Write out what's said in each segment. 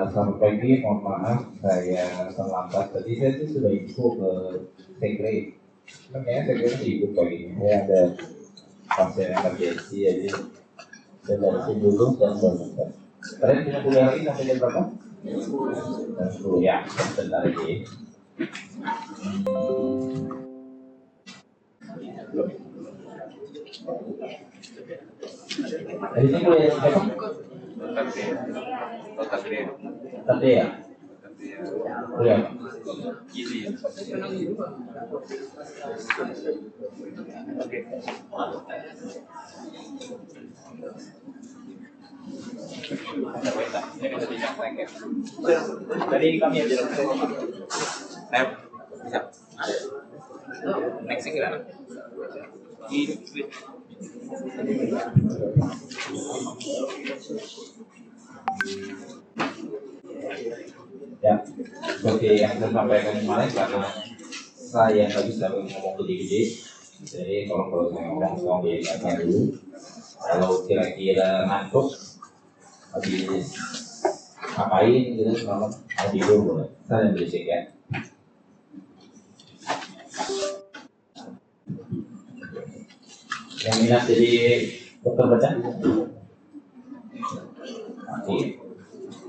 Selamat pagi, mohon maaf saya terlambat. Tadi saya tuh sudah info ke Sekre. Makanya Sekre sibuk pagi ini. Saya ada pasien emergensi, jadi saya beresin dulu dan berangkat. Kalian punya kuliah lagi sampai jam berapa? Jam 10 ya, sebentar lagi. Hari ini kuliah siapa? Tadi ya? Kuliah apa? Dari kami aja. Bisa. Next gimana? Ya, seperti yang saya sampaikan kemarin, karena saya nggak bisa ngomong gede-gede, jadi kalau saya ngomong diingatkan dulu. Kalau kira-kira ngantuk habis ngapain gitu, kalau mau tidur boleh, saya berisik ya. Yang minat jadi dokter baca? Masih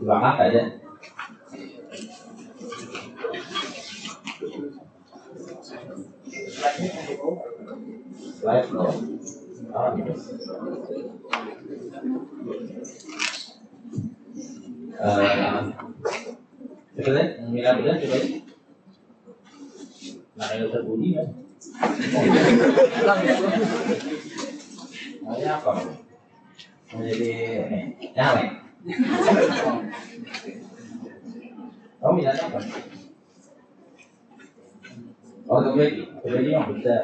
belakang aja. Slide no. Coba deh, minat benar coba deh. Nah, yang terbunyi kan? Maunya apa? Mau jadi nyale? Kamu minatnya apa? Ortopedi mah bisa.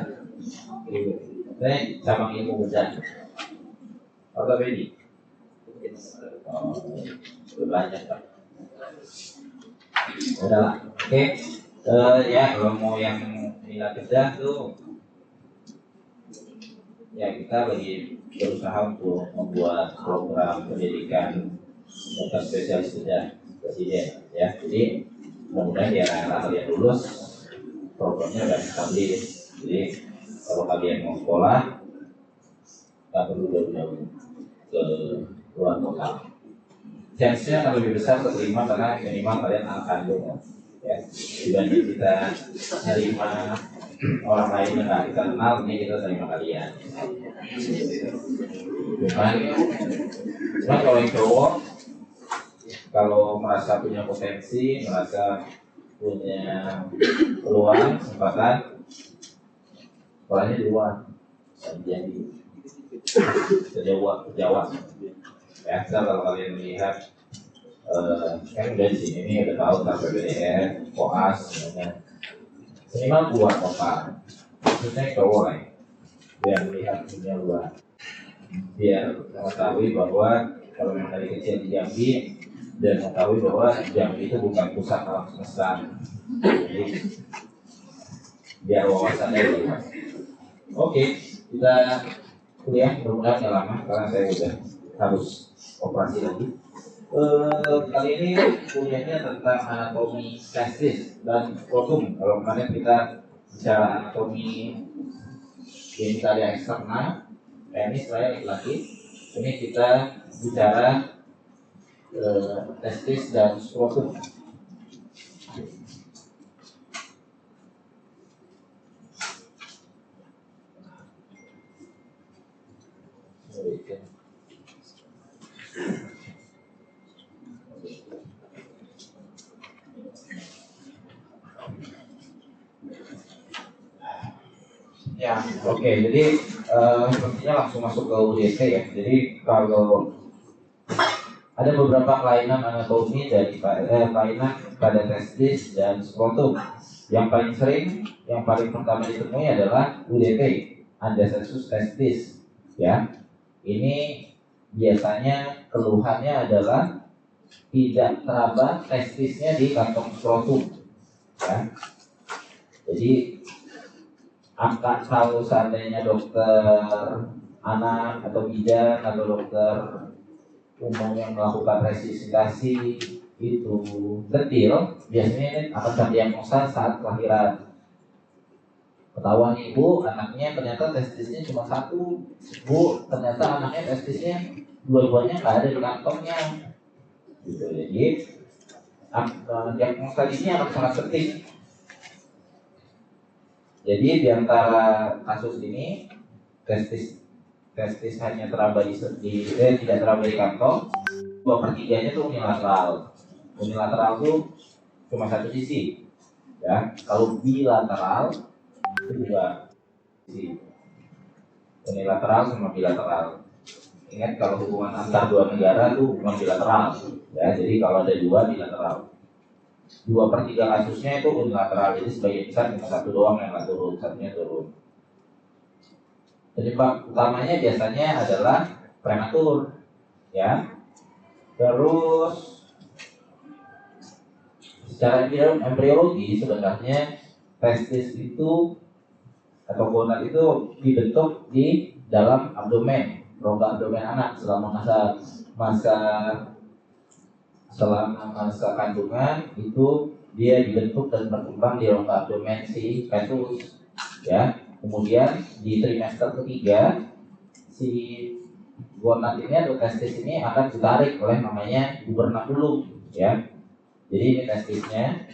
Saya cabang ilmu bedah. Ortopedi. Oh, banyak Pak. Udahlah. Oke. Ya kalau mau yang minat bedah tuh, ya kita lagi berusaha untuk membuat program pendidikan dokter spesialis bedah presiden. Ya, jadi mudah-mudahan ya kalian lulus programnya udah establis. Jadi kalau kalian mau sekolah nggak perlu jauh-jauh ke luar kota. Chance-nya akan lebih besar keterima karena minimal kalian anak kandung ya. Dibanding kita terima orang lain yang nggak kita kenal, ini kita terima kalian. Cuman kalau yang cowok, kalau merasa punya potensi, merasa punya peluang, kesempatan, sekolahnya di luar, jadi sejauh Jawa. Ya, kalau kalian melihat, kan udah di sini ini udah tahu tentang PBDR, koas, minimal keluar kota, maksudnya cowok lah, biar melihat dunia luar, biar mengetahui bahwa kalau memang dari kecil di Jambi dan mengetahui bahwa Jambi itu bukan pusat alam semesta. Jadi biar wawasannya lebih luas. Oke, kita kuliah mudah-mudahan nggak lama karena saya udah harus operasi lagi. Kali ini kuliahnya tentang anatomi testis dan skrotum. Kalau kemarin kita bicara anatomi genitalia eksterna, penis saya laki-laki. Ini kita bicara testis dan skrotum. Ya, oke. Jadi sepertinya langsung masuk ke UDT ya. Jadi kalau ada beberapa kelainan anatomi dari kelainan pada testis dan skrotum. Yang paling sering, yang paling pertama ditemui adalah UDT, undescended testis. Ya, ini biasanya keluhannya adalah tidak teraba testisnya di kantong skrotum. Ya, jadi kalau seandainya dokter anak atau bidan atau dokter umum yang melakukan resusitasi itu detil, biasanya akan terdiagnosa saat kelahiran. Ketahuan ibu, anaknya ternyata testisnya cuma satu. Bu, ternyata anaknya testisnya dua-duanya nggak ada di kantongnya. Gitu. Jadi diagnosa ini akan sangat penting. Jadi di antara kasus ini testis hanya teraba tidak teraba di kantong, 2/3-nya tuh unilateral. Unilateral tuh cuma satu sisi, ya. Kalau bilateral itu dua sisi. Unilateral sama bilateral. Ingat kalau hubungan antar dua negara tuh hubungan bilateral, ya. Jadi kalau ada dua bilateral. 2/3 kasusnya itu unilateral, jadi sebagian besar cuma satu doang yang nggak turun, satunya turun. Penyebab utamanya biasanya adalah prematur, ya. Terus secara embriologi sebenarnya testis itu atau gonad itu dibentuk di dalam abdomen, rongga abdomen anak selama masa kandungan itu dia dibentuk dan berkembang di rongga abdomen si fetus, ya. Kemudian di trimester ketiga si gonad ini atau testis ini akan ditarik oleh namanya gubernaculum, ya. Jadi ini testisnya,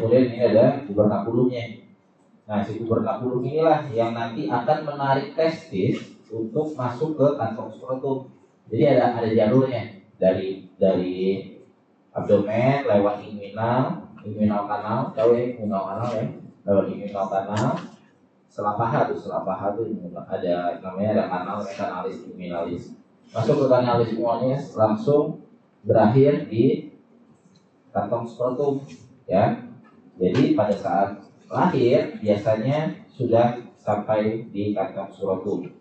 kemudian ini ada gubernaculumnya. Nah, si gubernaculum inilah yang nanti akan menarik testis untuk masuk ke kantong skrotum. Jadi ada jalurnya dari abdomen lewat inguinal kanal, tahu ya inguinal kanal ya, lewat inguinal kanal, selah paha tuh ada namanya ada kanalis inguinalis, masuk ke kanalis inguinalis langsung berakhir di kantong skrotum, ya. Jadi pada saat lahir biasanya sudah sampai di kantong skrotum.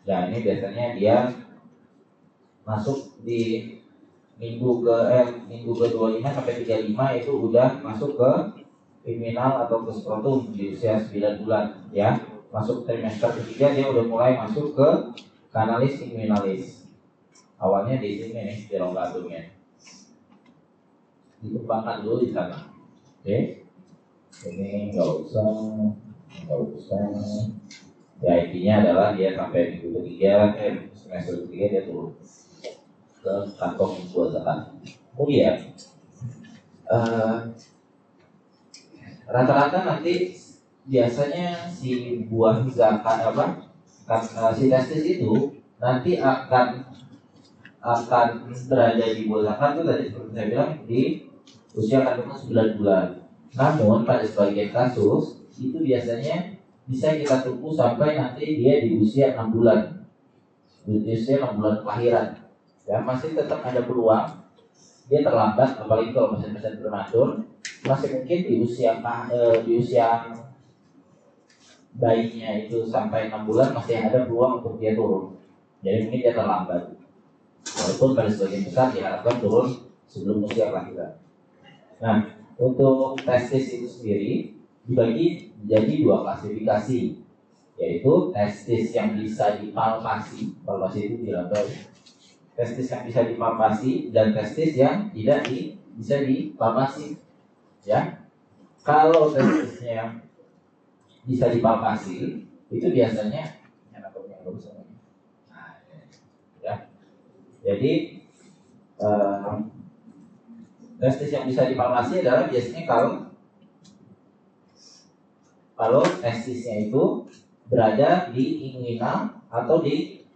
Nah, ini biasanya dia masuk di minggu ke 25 sampai 35 itu udah masuk ke inguinal atau ke skrotum di usia 9 bulan, ya. Masuk trimester ketiga dia udah mulai masuk ke kanalis inguinalis. Awalnya di sini nih, di rongga abdomen. Dikembangkan dulu di sana. Oke. Ini nggak usah. Ya, intinya adalah dia sampai minggu ketiga, semester ketiga dia turun ke kantong buah zakat. Kemudian rata-rata nanti biasanya si buah zakat si testis itu nanti akan berada di buah zakat itu tadi seperti saya bilang di usia kandungan 9 bulan. Namun pada sebagian kasus itu biasanya bisa kita tunggu sampai nanti dia di usia 6 bulan, di usia 6 bulan kelahiran, ya. Masih tetap ada peluang dia terlambat, apalagi kalau masih prematur, masih mungkin di usia bayinya itu sampai 6 bulan masih ada peluang untuk dia turun. Jadi mungkin dia terlambat, walaupun pada sebagian besar diharapkan turun sebelum usia kelahiran. Nah, untuk testis itu sendiri dibagi menjadi 2 klasifikasi, yaitu testis yang bisa dipalpasi itu diraba, testis yang bisa dipalpasi dan testis yang tidak bisa dipalpasi, ya. Kalau testisnya bisa dipalpasi itu biasanya ya. Jadi testis yang bisa dipalpasi adalah biasanya kalau testisnya itu berada di inguinal atau di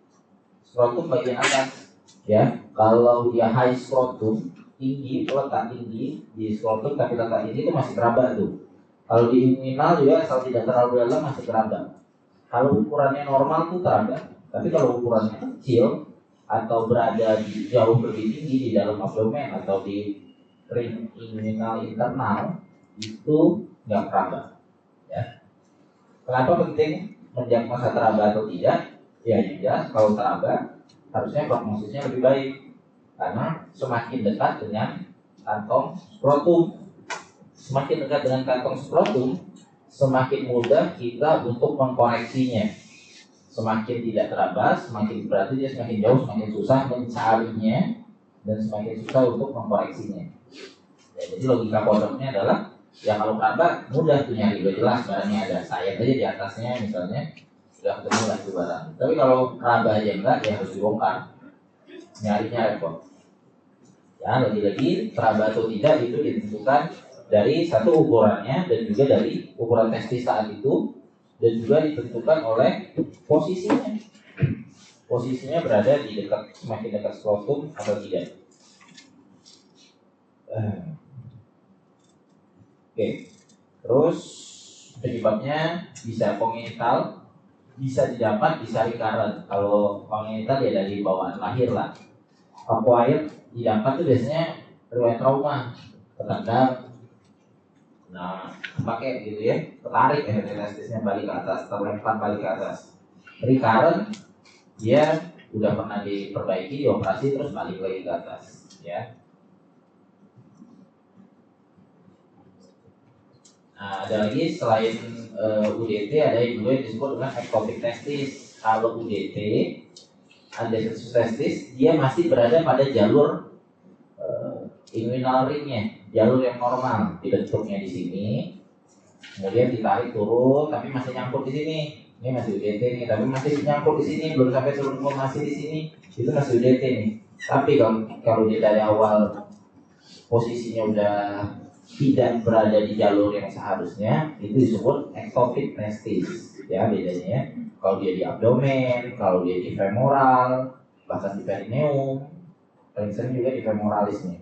skrotum bagian atas, ya. Kalau dia high skrotum, letak tinggi di skrotum tapi letak tinggi itu masih keraba tuh. Kalau di inguinal juga asal tidak terlalu dalam masih keraba. Kalau ukurannya normal tuh keraba, tapi kalau ukurannya kecil atau berada jauh lebih tinggi di dalam abdomen atau di ring inguinal internal itu nggak keraba, ya. Kenapa penting mendiagnosa teraba atau tidak? Ya jelas kalau teraba harusnya prognosisnya lebih baik karena semakin dekat dengan kantong skrotum. Semakin dekat dengan kantong skrotum, semakin mudah kita untuk mengkoreksinya. Semakin tidak terabas, semakin berarti dia semakin jauh, semakin susah mencarinya dan semakin susah untuk mengkoreksinya. Ya, jadi logika pondoknya adalah ya kalau keraba mudah tuh nyari, udah jelas barangnya ada, sayap aja di atasnya misalnya sudah ketemu lah tuh barang. Tapi kalau keraba aja enggak, ya harus dibongkar, nyarinya repot. Ya lagi-lagi keraba atau tidak itu ditentukan dari satu ukurannya dan juga dari ukuran testis saat itu, dan juga ditentukan oleh posisinya. Posisinya berada di dekat, semakin dekat skrotum atau tidak. Oke. Terus penyebabnya bisa kongenital, bisa didapat, bisa recurrent. Kalau kongenital ya dari bawaan lahir lah. Acquired didapat tuh biasanya riwayat trauma, ketendang, nah pakai gitu ya, tertarik testisnya balik ke atas, terlempar balik ke atas. Recurrent dia udah pernah diperbaiki, dioperasi terus balik lagi ke atas, ya. Nah, ada lagi selain UDT ada yang juga disebut dengan ectopic testis. Kalau UDT, undiagnosed testis, dia masih berada pada jalur inguinal ringnya, jalur yang normal, dibentuknya di sini, kemudian ditarik turun, tapi masih nyangkut di sini. Ini masih UDT nih, tapi masih nyangkut di sini, belum sampai turun masih di sini, itu masih UDT nih. Tapi kalau dia dari awal posisinya udah tidak berada di jalur yang seharusnya, itu disebut ectopic testis. Ya bedanya ya. Kalau dia di abdomen, kalau dia di femoral, bahkan di perineum, paling sering juga di femoralis nih,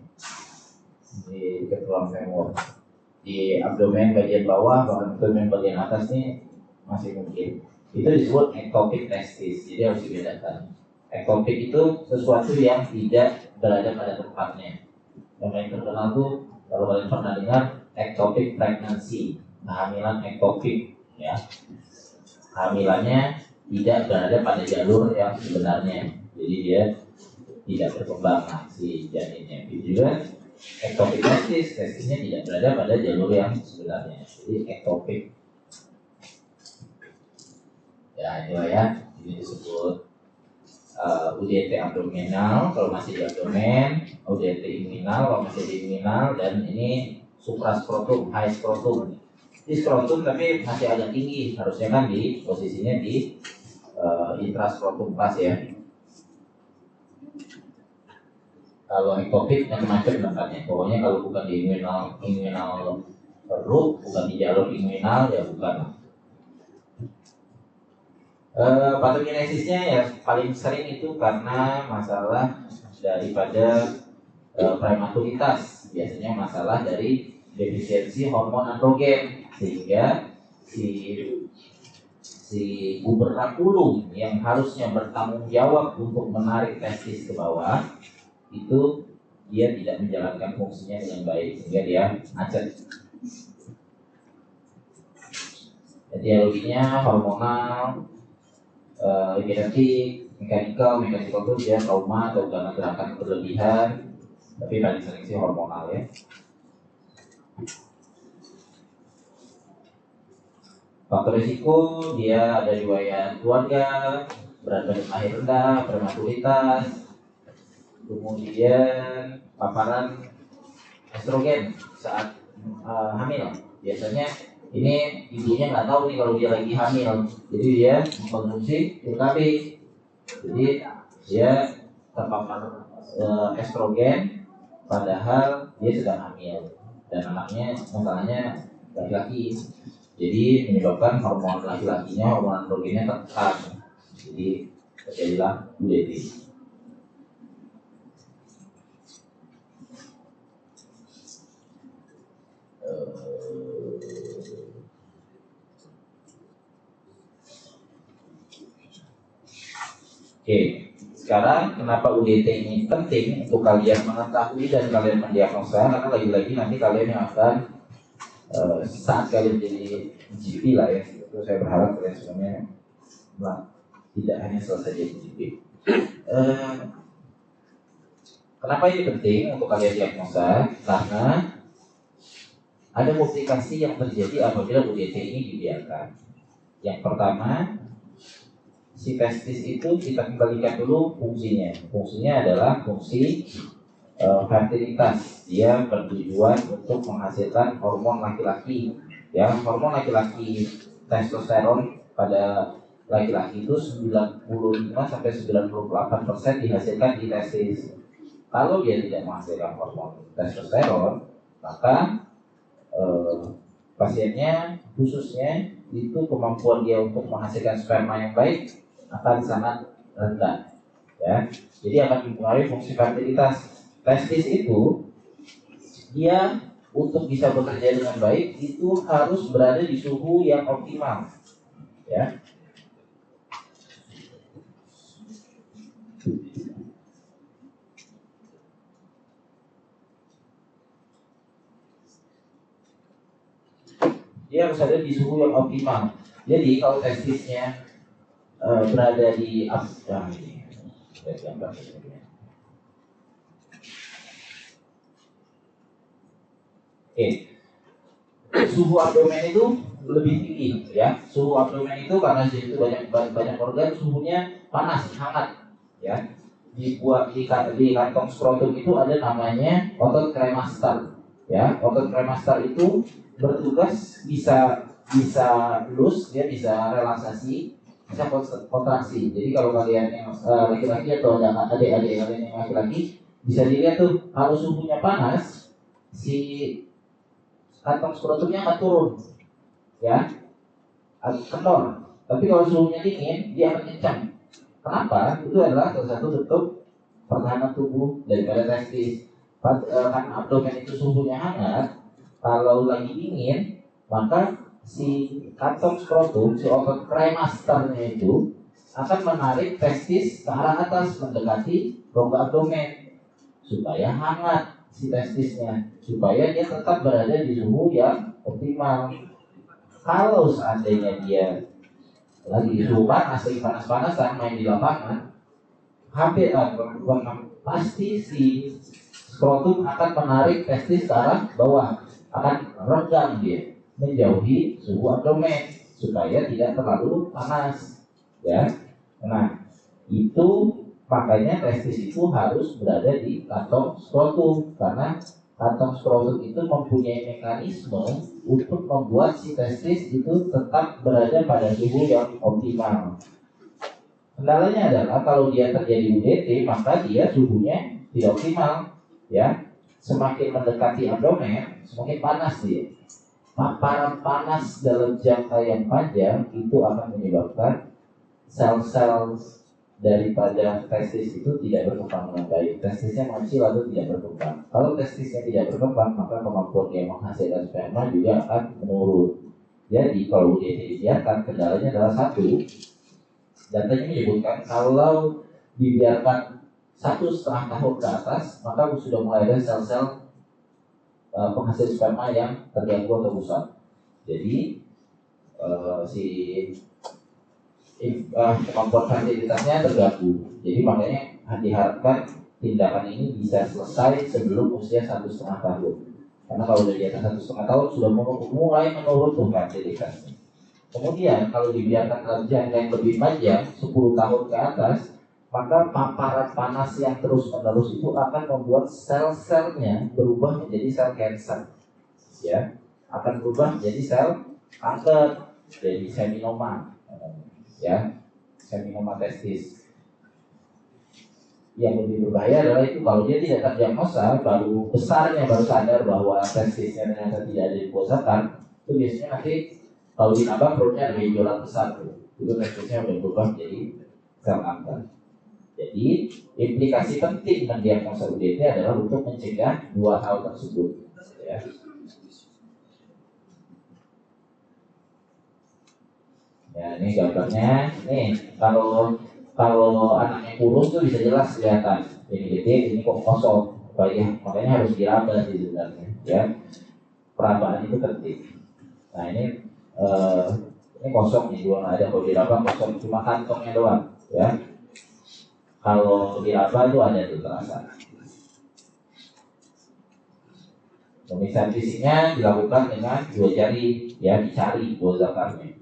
di tulang femur. Di abdomen bagian bawah, bahkan abdomen bagian atas nih masih mungkin. Itu disebut ectopic testis. Jadi harus dibedakan. Ectopic itu sesuatu yang tidak berada pada tempatnya. Yang paling terkenal tuh kalau kalian pernah dengar ectopic pregnancy, kehamilan ektopik, ya. Kehamilannya tidak berada pada jalur yang sebenarnya, jadi dia tidak berkembang si janinnya. Itu juga ectopic testis, testisnya tidak berada pada jalur yang sebenarnya, jadi ektopik. Ya inilah ya, ini disebut UDT abdominal kalau masih di abdomen, UDT inguinal kalau masih di inguinal, dan ini supraskrotum, high skrotum. Di skrotum tapi masih agak tinggi, harusnya kan di posisinya di intraskrotum pas ya. Kalau ektopik macam-macam tempatnya. Pokoknya kalau bukan di inguinal root, bukan di jalur inguinal ya bukan. Patogenesisnya ya paling sering itu karena masalah daripada prematuritas, biasanya masalah dari defisiensi hormon androgen, sehingga si gubernaculum yang harusnya bertanggung jawab untuk menarik testis ke bawah itu dia tidak menjalankan fungsinya dengan baik, sehingga dia macet. Etiologinya hormonal, genetik, mekanikal itu dia trauma atau karena gerakan berlebihan, tapi paling sering sih hormonal ya. Faktor risiko dia ada riwayat keluarga, berat badan lahir rendah, prematuritas, kemudian paparan estrogen saat hamil. Biasanya ini ibunya nggak tahu nih kalau dia lagi hamil, jadi dia mengkonsumsi pil KB, jadi dia terpapar estrogen padahal dia sedang hamil dan anaknya masalahnya laki-laki, jadi menyebabkan hormon laki-lakinya, hormon androgennya tertekan, jadi terjadilah UDT. Oke, sekarang kenapa UDT ini penting untuk kalian mengetahui dan kalian mendiagnosa? Karena lagi-lagi nanti kalian yang akan saat kalian jadi GP lah ya, itu saya berharap kalian semuanya tidak hanya selesai jadi GP. Kenapa ini penting untuk kalian diagnosa? Karena ada komplikasi yang terjadi apabila UDT ini dibiarkan. Yang pertama, si testis itu kita kembalikan dulu fungsinya. Fungsinya adalah fungsi fertilitas. Dia bertujuan untuk menghasilkan hormon laki-laki. Ya, hormon laki-laki testosteron pada laki-laki itu 95-98% dihasilkan di testis. Kalau dia tidak menghasilkan hormon testosteron, maka pasiennya khususnya itu kemampuan dia untuk menghasilkan sperma yang baik akan sangat rendah. Ya, jadi akan mempengaruhi fungsi fertilitas. Testis itu dia untuk bisa bekerja dengan baik itu harus berada di suhu yang optimal. Ya. Dia harus ada di suhu yang optimal. Jadi kalau testisnya berada di suhu abdomen itu lebih tinggi, ya. Suhu abdomen itu karena itu banyak organ, suhunya panas, hangat, ya. Di kantong skrotum itu ada namanya otot kremaster, ya. Otot kremaster itu bertugas bisa loose, dia bisa relaksasi, bisa kontraksi. Jadi kalau kalian yang laki-laki atau adik-adik kalian yang laki-laki bisa dilihat tuh, kalau suhunya panas, si kantong skrotumnya akan turun, ya, kendor. Tapi kalau suhunya dingin, dia akan kencang. Kenapa? Itu adalah salah satu bentuk pertahanan tubuh daripada testis. Karena abdomen itu suhunya hangat, kalau lagi dingin, maka si kantong skrotum, si otot kremasternya itu akan menarik testis ke arah atas mendekati rongga abdomen supaya hangat si testisnya, supaya dia tetap berada di suhu yang optimal. Kalau seandainya dia lagi di suhu panas, lagi panas-panasan main di lapangan, hampir pasti si skrotum akan menarik testis ke arah bawah, akan renggang dia menjauhi suhu abdomen supaya tidak terlalu panas, ya. Nah, itu makanya testis itu harus berada di kantong skrotum, karena kantong skrotum itu mempunyai mekanisme untuk membuat si testis itu tetap berada pada suhu yang optimal. Kendalanya adalah kalau dia terjadi UDT, maka dia suhunya tidak optimal, ya. Semakin mendekati abdomen, semakin panas dia. Paparan panas dalam jangka yang panjang itu akan menyebabkan sel-sel daripada testis itu tidak berkembang dengan baik. Testisnya mengecil atau tidak berkembang. Kalau testisnya tidak berkembang, maka kemampuan dia menghasilkan sperma juga akan menurun. Jadi kalau UDT dibiarkan, kendalanya adalah satu, datanya menyebutkan kalau dibiarkan 1,5 tahun ke atas, maka sudah mulai ada sel-sel penghasil sperma yang terganggu atau rusak. Jadi kemampuan fertilitasnya terganggu. Jadi makanya diharapkan tindakan ini bisa selesai sebelum usia 1,5 tahun. Karena kalau udah di atas 1,5 tahun sudah mulai menurun tuh fertilitasnya. Kemudian kalau dibiarkan dalam jangka yang lebih panjang, 10 tahun ke atas, maka paparan panas yang terus-menerus itu akan membuat sel-selnya berubah menjadi sel kanker, ya, akan berubah menjadi sel kanker, jadi seminoma, ya, seminoma testis. Yang lebih berbahaya adalah itu kalau dia tidak terdiagnosa, baru sadar bahwa testisnya ternyata tidak ada di posakan, itu biasanya nanti kalau ditambah perutnya ada benjolan besar tuh, itu testisnya udah berubah menjadi sel kanker. Jadi implikasi penting mendiagnosa UDT adalah untuk mencegah 2 hal tersebut, ya. Ya, ini gambarnya. Nih, kalau anaknya kurus tuh bisa jelas kelihatan. Ini gede, ini kok kosong. Makanya harus diraba sih sebenarnya, ya. Perabaan itu penting. Nah, ini kosong nih, dua nggak ada. Kalau diraba kosong, cuma kantongnya doang, ya. Kalau diraba itu ada tuh terasa. Pemeriksaan fisiknya dilakukan dengan 2 jari, ya dicari buah zakarnya.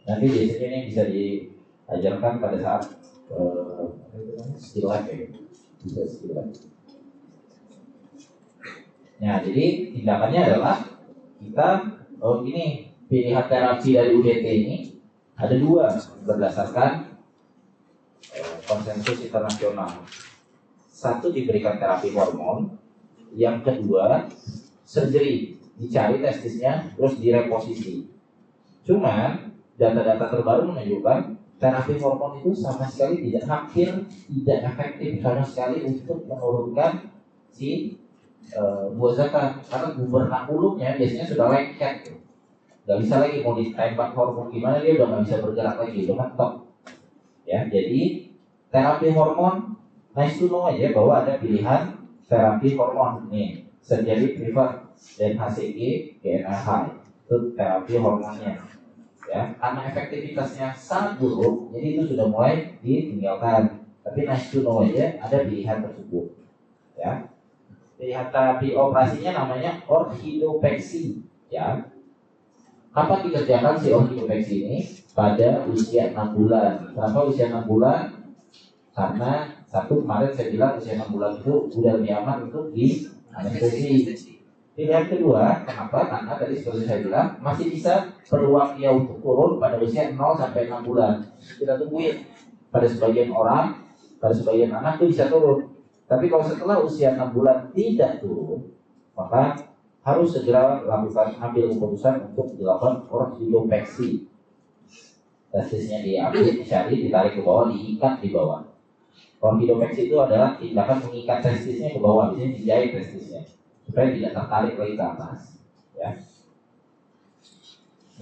Nanti biasanya ini bisa diajarkan pada saat skill lab ya, bisa skill lab. Nah, jadi tindakannya adalah kita ini pilihan terapi dari UDT ini ada 2 berdasarkan konsensus internasional. Satu diberikan terapi hormon, yang kedua surgery, dicari testisnya terus direposisi. Cuman data-data terbaru menunjukkan terapi hormon itu sama sekali hampir tidak efektif sama sekali untuk menurunkan si buah zakar, karena gubernakulumnya biasanya sudah lengket, nggak bisa lagi mau ditembak hormon gimana, dia udah nggak bisa bergerak lagi, udah mentok. Ya, jadi terapi hormon nice to know aja bahwa ada pilihan terapi hormon nih, surgery prefer dan HCG, GNRH itu terapi hormonnya. Ya, karena efektivitasnya sangat buruk, jadi itu sudah mulai ditinggalkan. Tapi nice to know aja ada pilihan tersebut. Ya, pilihan terapi operasinya namanya orhidopeksi. Ya, kapan dikerjakan si orhidopeksi ini? Pada usia 6 bulan. Kenapa usia 6 bulan? Karena satu, kemarin saya bilang usia 6 bulan itu udah lebih aman untuk di anestesi. Pilihan kedua, kenapa? Karena tadi seperti saya bilang masih bisa peluang dia untuk turun pada usia 0 sampai 6 bulan. Kita tungguin. Pada sebagian orang, pada sebagian anak itu bisa turun. Tapi kalau setelah usia 6 bulan tidak turun, maka harus segera ambil keputusan untuk dilakukan orhidopeksi. Testisnya diambil, dicari, ditarik ke bawah, diikat di bawah. Orhidopeksi itu adalah tindakan mengikat testisnya ke bawah, biasanya dijahit testisnya supaya tidak tertarik lagi ke atas. Ya.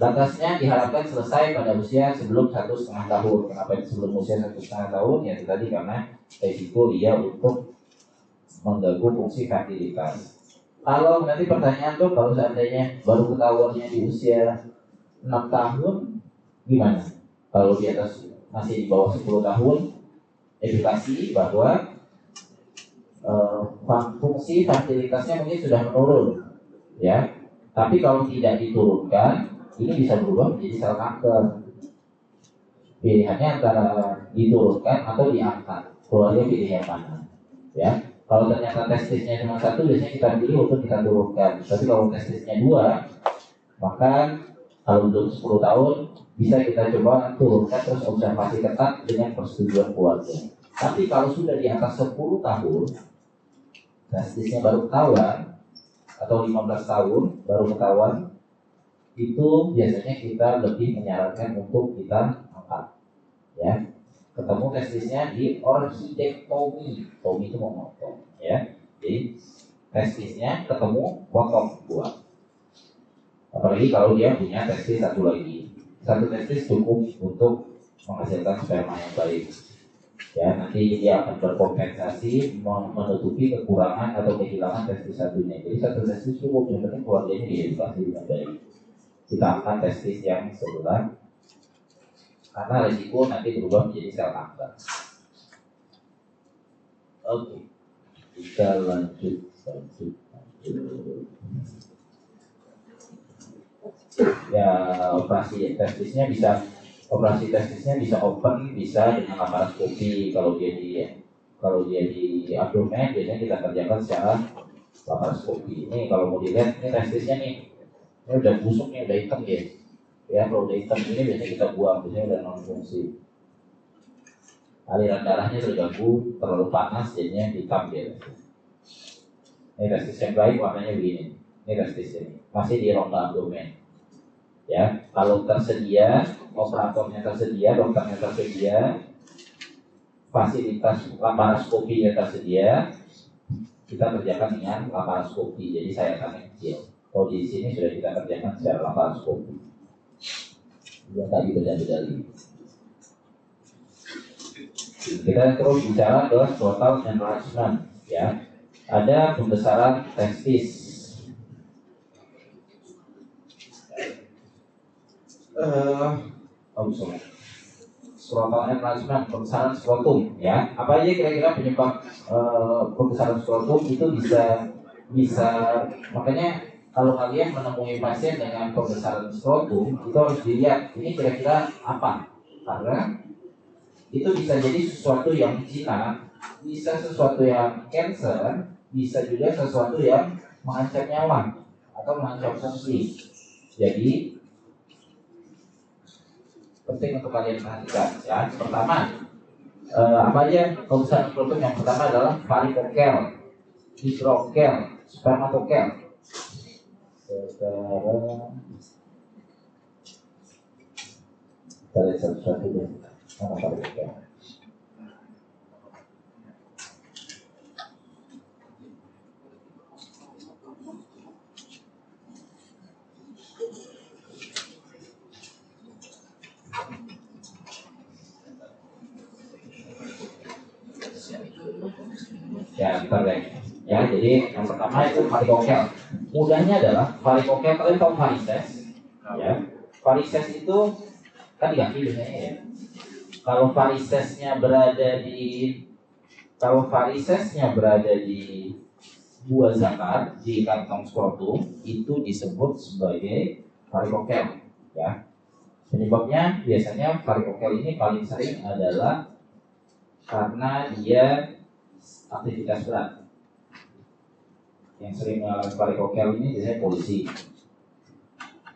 Batasnya diharapkan selesai pada usia sebelum 1,5 tahun. Kenapa sebelum usia 1,5 tahun? Ya tadi karena resiko dia untuk mengganggu fungsi fertilitas. Kalau nanti pertanyaan tuh, kalau seandainya baru ketahuannya di usia 6 tahun, gimana? Kalau di atas masih di bawah 10 tahun, edukasi bahwa fungsi fertilitasnya mungkin sudah menurun, ya. Tapi kalau tidak diturunkan, ini bisa berubah menjadi sel kanker. Pilihannya antara diturunkan atau diangkat. Keluarnya pilih yang mana, ya. Kalau ternyata testisnya cuma 1, biasanya kita pilih untuk kita turunkan. Tapi kalau testisnya 2, maka kalau untuk 10 tahun bisa kita coba turunkan terus observasi ketat dengan persetujuan keluarga. Tapi kalau sudah di atas 10 tahun, testisnya baru ketahuan, atau 15 tahun baru ketahuan, itu biasanya kita lebih menyarankan untuk kita angkat. Ya, ketemu testisnya di orhidektomi. Tomi itu memotong, ya. Jadi testisnya ketemu, potong, buang. Apalagi kalau dia punya testis satu lagi. Satu testis cukup untuk menghasilkan sperma yang baik. Ya, nanti dia akan berkompensasi menutupi kekurangan atau kehilangan testis satunya. Jadi satu testis cukup, yang penting keluarganya diedukasi dengan baik. Kita angkat testis yang sebelah, karena risiko nanti berubah menjadi sel kanker. Oke, kita lanjut. Ya, operasi testisnya bisa open, bisa dengan laparoskopi. Kalau dia di abdomen, biasanya kita kerjakan secara laparoskopi. Ini kalau mau dilihat, ini testisnya nih, ini udah busuk nih, udah hitam ya. Ya, kalau udah hitam ini biasanya kita buang, biasanya udah non fungsi. Aliran darahnya terganggu, terlalu panas, jadinya hitam dia. Ini testis yang baik warnanya begini. Ini testis ini masih di rongga abdomen. Ya, kalau tersedia, operatornya tersedia, dokternya tersedia, fasilitas laparoskopinya tersedia, kita kerjakan dengan laparoskopi. Jadi sayatannya kecil. Kalau di sini sudah kita kerjakan secara laparoskopi. Dia tadi beda-beda ini. Kita terus bicara ke total enlargement, ya. Ada pembesaran testis. Skrotal enlargement, pembesaran skrotum, ya. Apa aja kira-kira penyebab pembesaran skrotum? Itu bisa bisa, makanya kalau kalian menemui pasien dengan pembesaran skrotum itu harus dilihat ini kira-kira apa, karena itu bisa jadi sesuatu yang jinak, bisa sesuatu yang cancer, bisa juga sesuatu yang mengancam nyawa atau mengancam fungsi. Jadi penting untuk kalian perhatikan ya. Pertama, apa aja pembesaran skrotum? Yang pertama adalah varikokel, hidrokel, spermatokel. Sekarang kita lihat satu-satu dulu. Mana varikokel? Ya, bentar deh. Ya, jadi yang pertama itu varikokel. Mudahnya adalah varikokel, kalian tahu varises? Ya, varises itu kan di kaki biasanya ya. Kalau varisesnya berada di buah zakar, di kantong skrotum, itu disebut sebagai varikokel. Ya, penyebabnya biasanya varikokel ini paling sering adalah karena dia aktivitas berat. Yang sering mengalami varikokel ini biasanya polisi,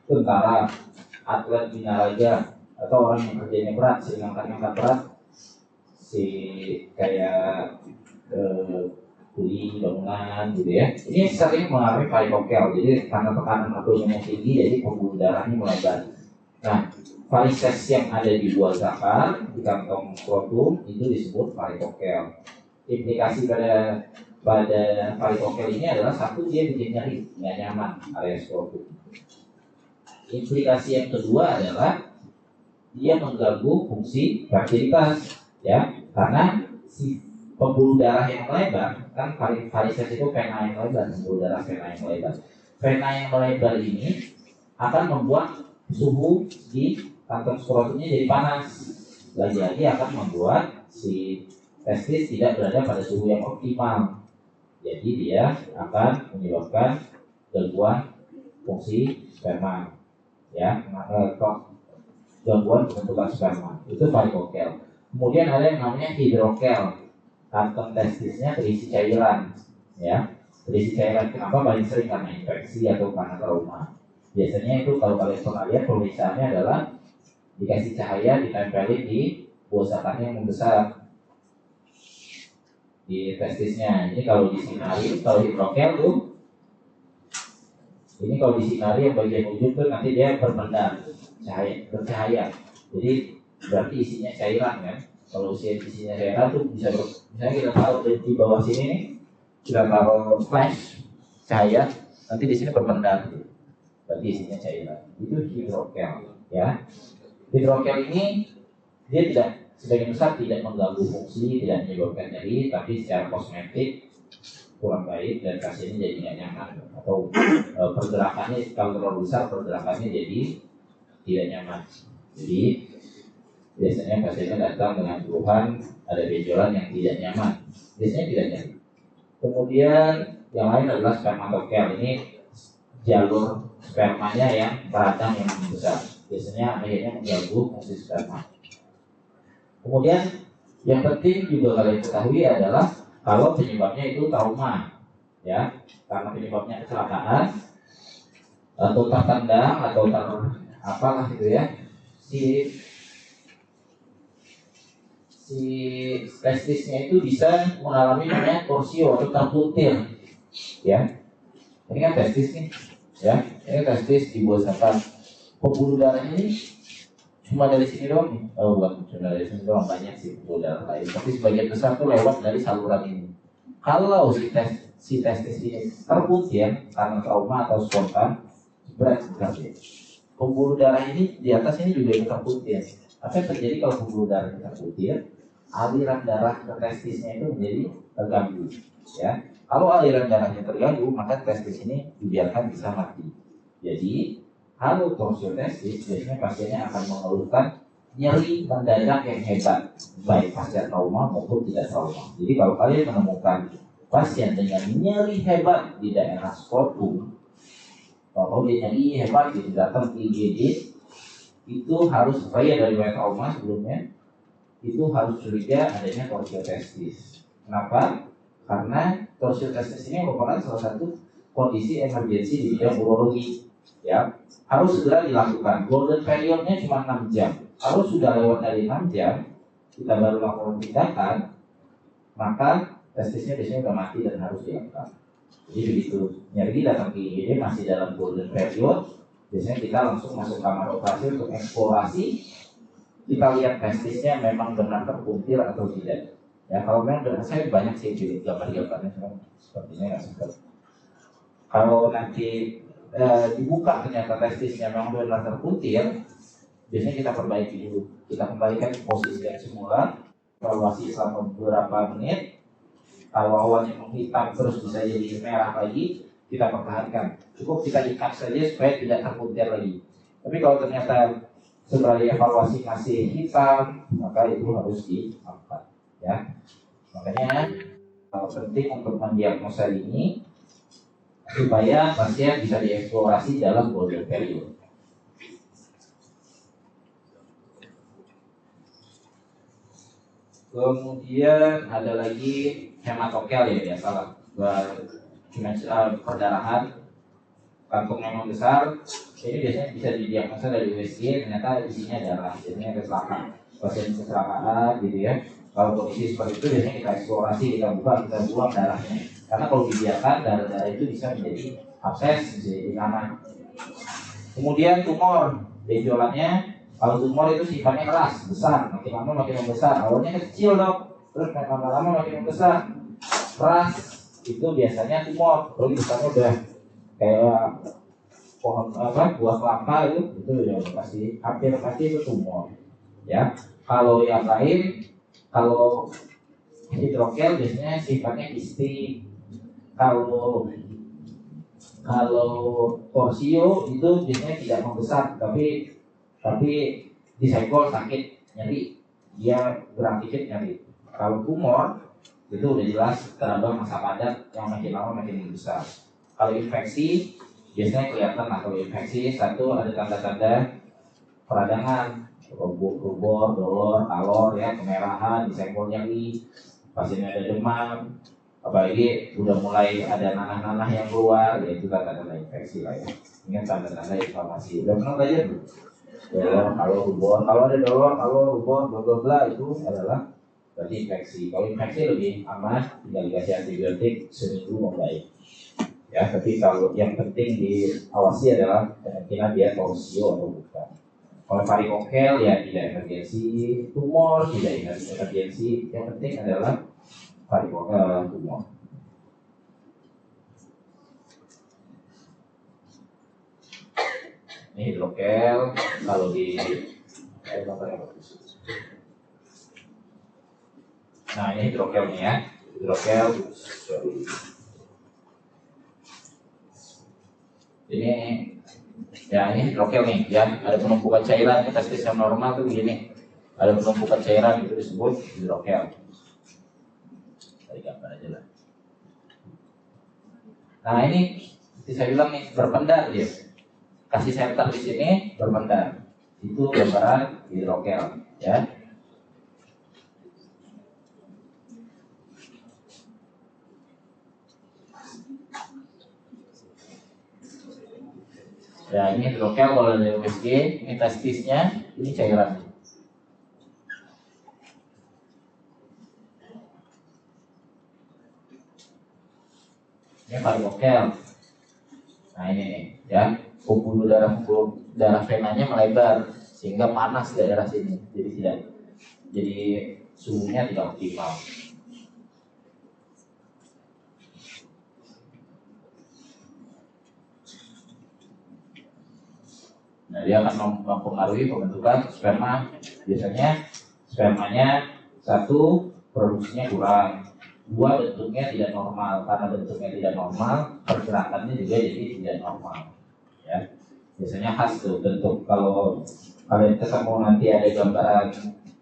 tentara, atlet binaraga, atau orang yang kerjanya berat, sering angkat berat, kayak kuli bangunan gitu ya. Ini sering mengalami varikokel. Jadi karena tekanan abdomen yang tinggi, jadi pembuluh darahnya melebar. Nah, varises yang ada di buah zakar, di kantong skrotum, itu disebut varikokel. Implikasi pada varikokel ini adalah satu, dia bikin nyeri, nggak nyaman area skrotum. Implikasi yang kedua adalah dia mengganggu fungsi fertilitas, ya, karena si pembuluh darah yang melebar, kan varises itu vena yang melebar, pembuluh darah vena yang melebar. Vena yang melebar ini akan membuat suhu di kantong skrotumnya jadi panas. Lagi-lagi akan membuat si testis tidak berada pada suhu yang optimal. Jadi dia akan menyebabkan gangguan fungsi sperma, ya, gangguan pembentukan sperma. Itu varikokel. Kemudian ada yang namanya hidrokel. Kantong testisnya terisi cairan, ya. Terisi cairan kenapa? Paling sering karena infeksi atau karena trauma. Biasanya itu kalau kalian pernah lihat pemeriksaannya adalah dikasih cahaya ditempelin di buah zakarnya yang membesar di testisnya. Ini kalau disinari, kalau hidrokel tuh, ini kalau disinari yang bagian ujung tuh nanti dia bercahaya. Jadi berarti isinya cairan kan. Kalau isinya cairan tuh misalnya kita taruh di bawah sini nih, kita taruh flash cahaya, nanti di sini berpendar. Berarti isinya cairan. Itu hidrokel, ya. Hidrokel ini dia sebagian besar tidak mengganggu fungsi, tidak menyebabkan nyeri, tapi secara kosmetik kurang baik dan pasiennya jadi nggak nyaman, atau pergerakannya kalau terlalu besar, pergerakannya jadi tidak nyaman. Jadi biasanya pasiennya datang dengan keluhan ada benjolan yang tidak nyaman, biasanya tidak nyeri. Kemudian yang lain adalah spermatokel. Ini jalur spermanya yang beradang yang besar, biasanya akhirnya mengganggu fungsi sperma. Kemudian yang penting juga kalian ketahui adalah kalau penyebabnya itu trauma, ya, karena penyebabnya kecelakaan atau tertendang atau apalah gitu ya, si testisnya itu bisa mengalami namanya torsio atau terpuntir, ya. Ini kan testis nih, ya, ini testis di buah zakar. Pembuluh darahnya ini cuma dari sini doang nih. Oh, bukan cuma dari sini doang, banyak sih pembuluh darah lain. Tapi sebagian besar tuh lewat dari saluran ini. Kalau si testis ini terpuntir karena trauma atau spontan, berat sekali. Pembuluh darah ini di atas ini juga terpuntir. Apa yang terjadi kalau pembuluh darah terpuntir? Aliran darah ke testisnya itu menjadi terganggu, ya. Kalau aliran darahnya terganggu, maka testis ini dibiarkan bisa mati. Jadi kalau torsio testis, biasanya pasiennya akan mengeluhkan nyeri mendadak yang hebat, baik pasca trauma maupun tidak trauma. Jadi kalau kalian menemukan pasien dengan nyeri hebat di daerah skrotum, kalau dia nyeri hebat gitu datang ke IGD, itu harus supaya dari trauma sebelumnya itu harus curiga adanya torsiotestis. Kenapa? Karena torsiotestis ini merupakan salah satu kondisi emergensi di bidang urologi. Ya, harus segera dilakukan. Golden periodnya cuma 6 jam. Kalau sudah lewat dari 6 jam, kita baru lakukan tindakan, maka testisnya biasanya udah mati dan harus diangkat. Jadi begitu nyeri datang ke IGD masih dalam golden period, biasanya kita langsung masuk kamar operasi untuk eksplorasi. Kita lihat testisnya memang benar terpuntir atau tidak. Ya, kalau memang benar, saya banyak sih gambar-gambarnya, sepertinya nggak sempat. Kalau nanti dibuka ternyata testisnya memang benar terpuntir, biasanya kita perbaiki dulu. Kita kembalikan ke posisi yang semula, evaluasi selama beberapa menit. Kalau awalnya menghitam terus bisa jadi merah lagi, kita pertahankan. Cukup kita ikat saja supaya tidak terpuntir lagi. Tapi kalau ternyata setelah dievaluasi masih hitam, maka itu harus diangkat. Ya, makanya penting untuk mendiagnosa ini supaya pasien bisa dieksplorasi dalam golden period. Kemudian ada lagi hematokel ya biasalah, perdarahan kantong memang besar. Ini biasanya bisa didiagnosa dari USG, ternyata isinya darah, biasanya kecelakaan, pasien kecelakaan gitu ya. Kalau kondisi seperti itu biasanya kita eksplorasi, kita buka, kita buang darahnya. Karena kalau dibiarkan darah-darah itu bisa menjadi abses, bisa jadi nanah. Kemudian tumor, benjolannya, kalau tumor itu sifatnya keras, besar, makin lama makin membesar. Awalnya kecil dok, terus lama-lama makin membesar, keras, itu biasanya tumor. Kalau besarnya udah kayak pohon buah kelapa itu ya pasti hampir pasti itu tumor. Ya, kalau yang lain, kalau hidrokel biasanya sifatnya kistik. Kalau torsio itu biasanya tidak membesar, tapi disenggol sakit, nyeri, dia gerak dikit nyeri. Kalau tumor itu udah jelas terabang masa padat yang makin lama makin besar. Kalau infeksi biasanya kelihatan lah. Kalau infeksi satu ada tanda-tanda peradangan, rubor, dolor, kalor ya, kemerahan, disenggol nyeri, pasiennya ada demam, apalagi udah mulai ada nanah-nanah yang keluar, ya itu tanda-tanda infeksi lah ya. Ini tanda-tanda inflamasi. Udah pernah belajar belum? Dolor, kalau rubor, kalau ada dolor, kalau rubor, bla bla bla itu adalah berarti infeksi. Kalau infeksi lebih aman, tinggal dikasih antibiotik seminggu membaik. Ya, tapi kalau yang penting diawasi adalah kemungkinan dia torsio atau bukan. Kalau varikokel ya tidak emergensi, tumor tidak emergensi, yang penting adalah varikokel tumor. Ini hidrokel, kalau di nah ini hidrokelnya ya, hidrokel. Ini ya ini hidrokel nih ya, ada penumpukan cairan, kita sistem normal tuh begini, ada penumpukan cairan itu disebut hidrokel. Tadi gambar aja lah. Nah ini seperti saya bilang nih, berpendar dia, kasih center di sini berpendar, itu gambaran hidrokel ya. Ya ini hidrokel kalau dari USG, ini testisnya, ini cairan. Ini varikokel. Nah ini nih, ya, pembuluh darah venanya melebar sehingga panas daerah sini, jadi suhunya tidak optimal. Nah, dia akan mempengaruhi pembentukan sperma. Biasanya spermanya satu, produksinya kurang, dua, bentuknya tidak normal. Karena bentuknya tidak normal, pergerakannya juga jadi tidak normal. Ya, biasanya khas tuh bentuk. Kalau kalian ketemu nanti ada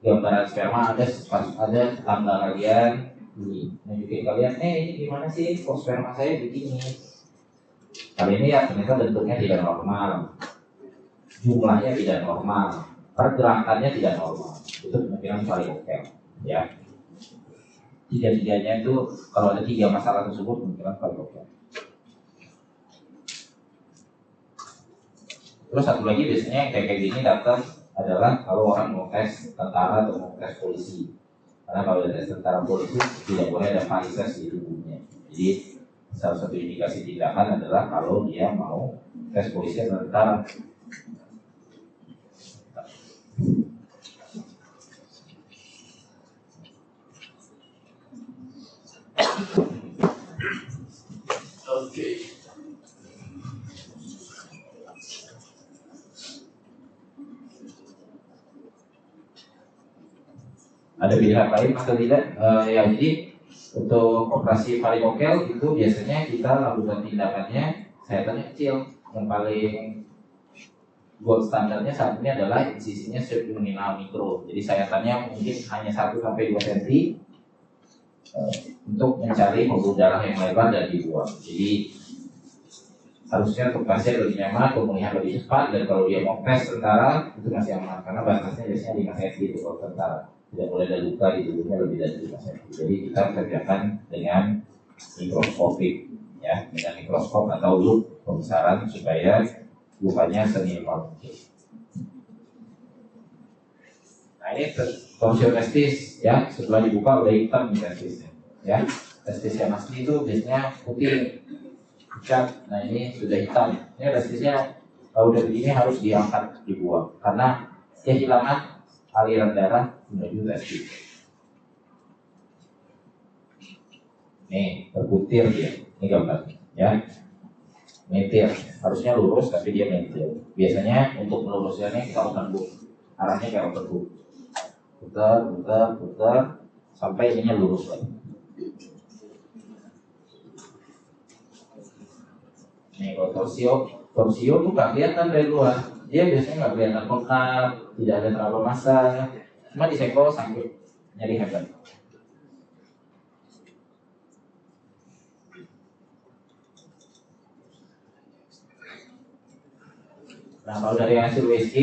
gambaran sperma, ada tanggal kalian nunjukin kalian, ini gimana sih kok sperma saya begini. Kali ini ya ternyata bentuknya tidak normal, jumlahnya tidak normal, pergerakannya tidak normal. Itu kemungkinan varikokel, ya. Tiga-tiganya itu kalau ada 3 masalah tersebut kemungkinan varikokel. Terus satu lagi biasanya yang kayak gini datang adalah kalau orang mau tes tentara atau mau tes polisi. Karena kalau ada tes tentara polisi tidak boleh ada varises di tubuhnya. Jadi salah satu indikasi tindakan adalah kalau dia mau tes polisi atau tentara. Oke. Ada pilihan lain atau tidak? Ya, jadi untuk operasi varikokel itu biasanya kita lakukan tindakannya sayatannya kecil. Yang paling gold standarnya saat ini adalah insisinya subluminal mikro. Jadi sayatannya mungkin hanya 1-2 cm untuk mencari pembuluh darah yang lebar dan dibuang. Jadi harusnya untuk pasien lebih nyaman, pemulihan lebih cepat, dan kalau dia mau tes tentara itu masih aman karena batasnya biasanya 5 cm itu kalau tentara. Tidak boleh ada luka di tubuhnya lebih dari 5 cm. Jadi kita kerjakan dengan mikroskopik, ya, dengan mikroskop atau loop pembesaran supaya lukanya seminimal mungkin. Nah ini torsion testis, ya, setelah dibuka udah hitam nih testisnya, ya. Testis yang asli itu biasanya putih, pucat. Nah ini sudah hitam. Ini testisnya kalau udah begini harus diangkat, dibuang karena kehilangan aliran darah menuju testis. Nih terputir dia, ini gambarnya, ya. Metir, harusnya lurus tapi dia metir. Biasanya untuk melurusnya kita otak-atik, arahnya kayak otak-atik, putar sampai ininya lurus lagi. Nih kalau torsio tuh nggak kelihatan dari luar, dia biasanya nggak kelihatan pekar, tidak ada terlalu massa, cuma disenggol sakit, nyeri hebat. Nah kalau dari hasil USG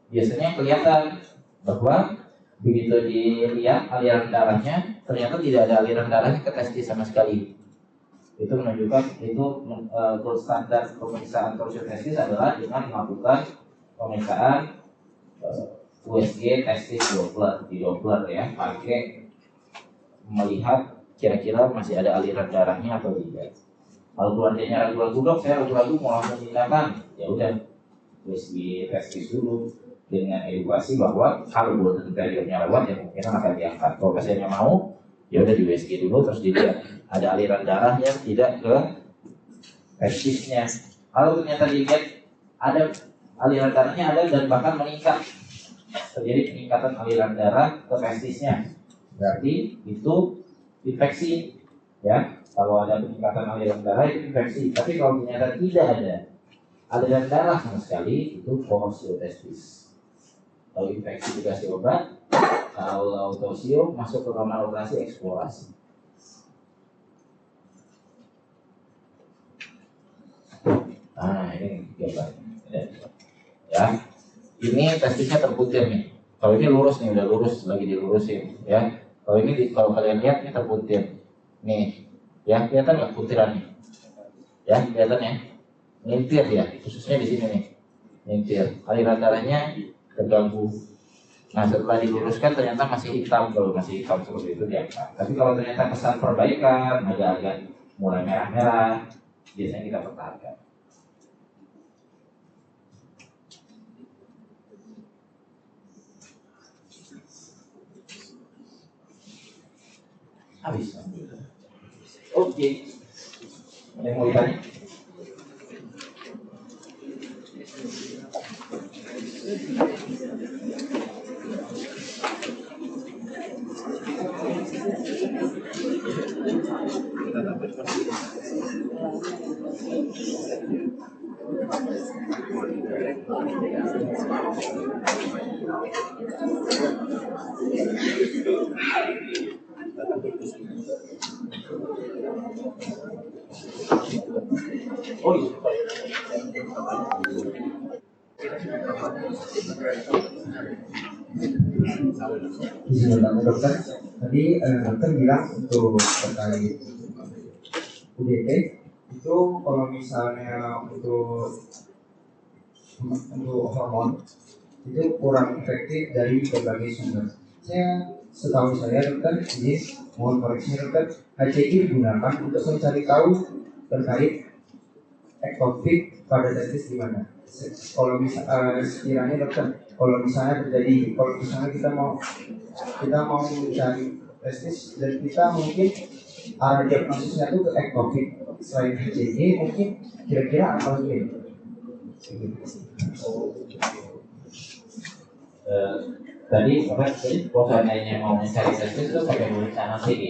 biasanya kelihatan bahwa begitu dilihat aliran darahnya ternyata tidak ada aliran darahnya ke testis sama sekali. Itu menunjukkan itu gold standar pemeriksaan torsion testis adalah dengan melakukan pemeriksaan USG testis Doppler di Doppler, ya, pakai melihat kira-kira masih ada aliran darahnya atau tidak. Kalau keluarganya ragu-ragu, dok saya ragu-ragu mau langsung tindakan, ya udah USG testis dulu dengan edukasi bahwa kalau golden periodnya lewat ya mungkin akan diangkat. Kalau pasiennya mau, ya udah di USG dulu terus dilihat ada aliran darah yang tidak ke testisnya. Kalau ternyata dilihat ada aliran darahnya ada dan bahkan meningkat, terjadi peningkatan aliran darah ke testisnya, berarti itu infeksi, ya. Kalau ada peningkatan aliran darah itu infeksi. Tapi kalau ternyata tidak ada aliran darah sama sekali, itu torsio testis. Kalau infeksi dikasih obat, kalau torsio masuk ke kamar operasi eksplorasi. Nah ini gambarnya, ya. Ini testisnya terputir nih. Kalau ini lurus nih, udah lurus, lagi dilurusin, ya. Kalau ini kalau kalian lihat ini terputir, nih, ya, kelihatan nggak putiran nih, ya, kelihatan ya. Ngintir ya, khususnya di sini nih, ngintir. Aliran darahnya terganggu. Nah setelah diluruskan ternyata masih hitam, kalau masih hitam seperti itu diangkat. Tapi kalau ternyata kesan perbaikan, agak-agak mulai merah-merah, biasanya kita pertahankan. Habis. Oke. Yang mau ditanya? Izin bertanya dokter, tadi dokter bilang untuk terkait UDT itu kalau misalnya untuk hormon itu kurang efektif dari berbagai sumber. Setahu saya dokter, ini mohon koreksi dokter, HCG digunakan untuk mencari tahu terkait ektopik pada testis di mana. Kalau sekiranya dokter, kalau misalnya kita mau mencari testis dan kita mungkin arah diagnosisnya itu ke ektopik selain HCG, mungkin kira-kira apa lagi? Tadi kalau seandainya mau mencari testis itu pakai pemeriksaan HCG.